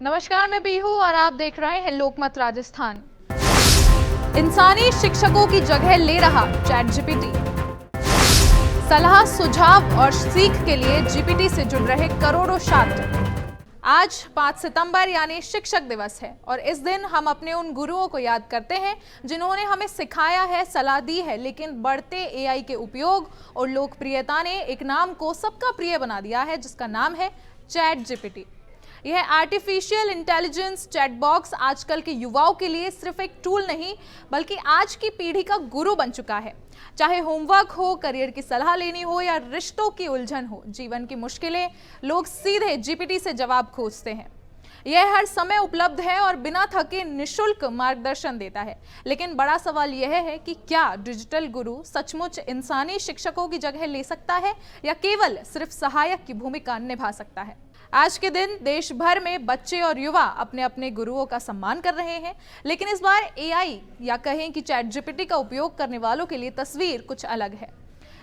नमस्कार, मैं बीहू और आप देख रहे हैं लोकमत राजस्थान। इंसानी शिक्षकों की जगह ले रहा चैट जीपीटी। सलाह, सुझाव और सीख के लिए जीपीटी से जुड़ रहे करोड़ों छात्र। आज 5 सितंबर यानी शिक्षक दिवस है और इस दिन हम अपने उन गुरुओं को याद करते हैं जिन्होंने हमें सिखाया है, सलाह दी है, लेकिन बढ़ते एआई के उपयोग और लोकप्रियता ने एक नाम को सबका प्रिय बना दिया है, जिसका नाम है चैट जीपीटी। यह आर्टिफिशियल इंटेलिजेंस चैट बॉक्स आजकल के युवाओं के लिए सिर्फ एक टूल नहीं बल्कि आज की पीढ़ी का गुरु बन चुका है। चाहे होमवर्क हो, करियर की सलाह लेनी हो या रिश्तों की उलझन हो, जीवन की मुश्किलें लोग सीधे जीपीटी से जवाब खोजते हैं। यह हर समय उपलब्ध है और बिना थके निशुल्क मार्गदर्शन देता है। लेकिन बड़ा सवाल यह है कि क्या डिजिटल गुरु सचमुच इंसानी शिक्षकों की जगह ले सकता है या केवल सिर्फ सहायक की भूमिका निभा सकता है। आज के दिन देश भर में बच्चे और युवा अपने अपने गुरुओं का सम्मान कर रहे हैं, लेकिन इस बार एआई या कहें कि चैट जीपीटी का उपयोग करने वालों के लिए तस्वीर कुछ अलग है।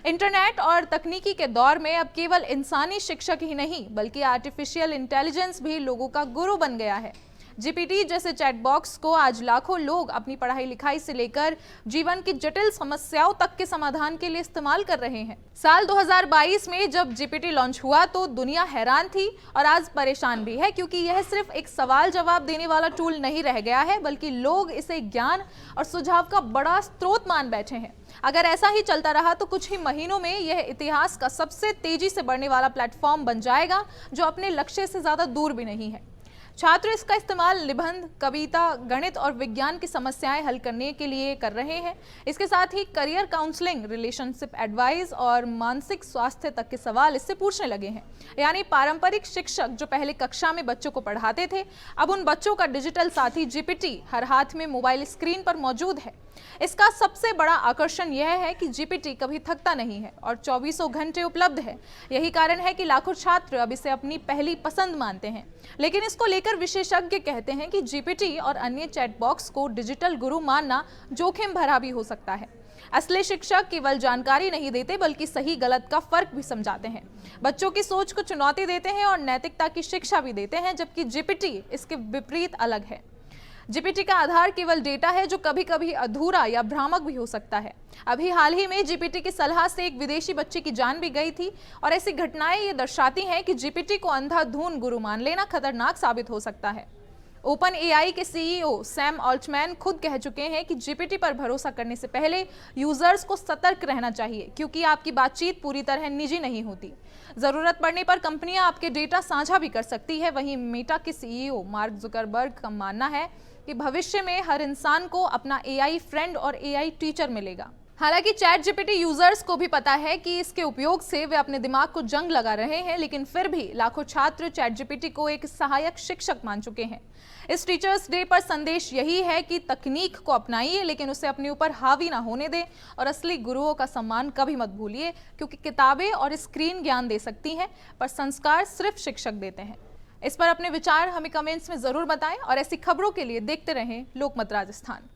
इंटरनेट और तकनीकी के दौर में अब केवल इंसानी शिक्षक ही नहीं बल्कि आर्टिफिशियल इंटेलिजेंस भी लोगों का गुरु बन गया है। जीपीटी जैसे चैट बॉक्स को आज लाखों लोग अपनी पढ़ाई लिखाई से लेकर जीवन की जटिल समस्याओं तक के समाधान के लिए इस्तेमाल कर रहे हैं। साल 2022 में जब जीपीटी लॉन्च हुआ तो दुनिया हैरान थी और आज परेशान भी है, क्योंकि यह सिर्फ एक सवाल जवाब देने वाला टूल नहीं रह गया है बल्कि लोग इसे ज्ञान और सुझाव का बड़ा स्रोत मान बैठे हैं। अगर ऐसा ही चलता रहा तो कुछ ही महीनों में यह इतिहास का सबसे तेजी से बढ़ने वाला प्लेटफॉर्म बन जाएगा, जो अपने लक्ष्य से ज्यादा दूर भी नहीं है। छात्र इसका इस्तेमाल निबंध, कविता, गणित और विज्ञान की समस्याएं हल करने के लिए कर रहे हैं। इसके साथ ही करियर काउंसलिंग, रिलेशनशिप एडवाइस और मानसिक स्वास्थ्य तक के सवाल इससे पूछने लगे हैं। यानी पारंपरिक शिक्षक जो पहले कक्षा में बच्चों को पढ़ाते थे, अब उन बच्चों का डिजिटल साथी जीपीटी हर हाथ में मोबाइल स्क्रीन पर मौजूद है। इसका सबसे बड़ा आकर्षण यह है कि जीपीटी कभी थकता नहीं है और 24 घंटे उपलब्ध है। यही कारण है कि लाखों छात्र अब इसे अपनी पहली पसंद मानते हैं। लेकिन इसको लेकर विशेषज्ञ कहते हैं कि जीपीटी और अन्य चैट बॉक्स को डिजिटल गुरु मानना जोखिम भरा भी हो सकता है। असली शिक्षक केवल जानकारी नहीं देते बल्कि सही गलत का फर्क भी समझाते हैं, बच्चों की सोच को चुनौती देते हैं और नैतिकता की शिक्षा भी देते हैं, जबकि जीपीटी इसके विपरीत अलग है। जीपीटी का आधार केवल डेटा है, जो कभी कभी अधूरा या भ्रामक भी हो सकता है। अभी हाल ही में जीपीटी की सलाह से एक विदेशी बच्चे की जान भी गई थी और ऐसी घटनाएं ये दर्शाती हैं कि जीपीटी को अंधाधुंध गुरु मान लेना खतरनाक साबित हो सकता है। ओपन एआई के सीईओ सैम ऑल्टमैन खुद कह चुके हैं कि जीपीटी पर भरोसा करने से पहले यूजर्स को सतर्क रहना चाहिए, क्योंकि आपकी बातचीत पूरी तरह निजी नहीं होती। जरूरत पड़ने पर कंपनियां आपके डेटा साझा भी कर सकती है। वहीं मेटा के सीईओ मार्क जुकरबर्ग का मानना है कि भविष्य में हर इंसान को अपना एआई फ्रेंड और एआई टीचर मिलेगा। हालांकि चैट जीपीटी यूजर्स को भी पता है कि इसके उपयोग से वे अपने दिमाग को जंग लगा रहे हैं, लेकिन फिर भी लाखों छात्र चैट जीपीटी को एक सहायक शिक्षक मान चुके हैं। इस टीचर्स डे पर संदेश यही है कि तकनीक को अपनाइए, लेकिन उसे अपने ऊपर हावी ना होने दें और असली गुरुओं का सम्मान कभी मत भूलिए, क्योंकि किताबें और स्क्रीन ज्ञान दे सकती हैं पर संस्कार सिर्फ शिक्षक देते हैं। इस पर अपने विचार हमें कमेंट्स में जरूर बताएं और ऐसी खबरों के लिए देखते रहें लोकमत राजस्थान।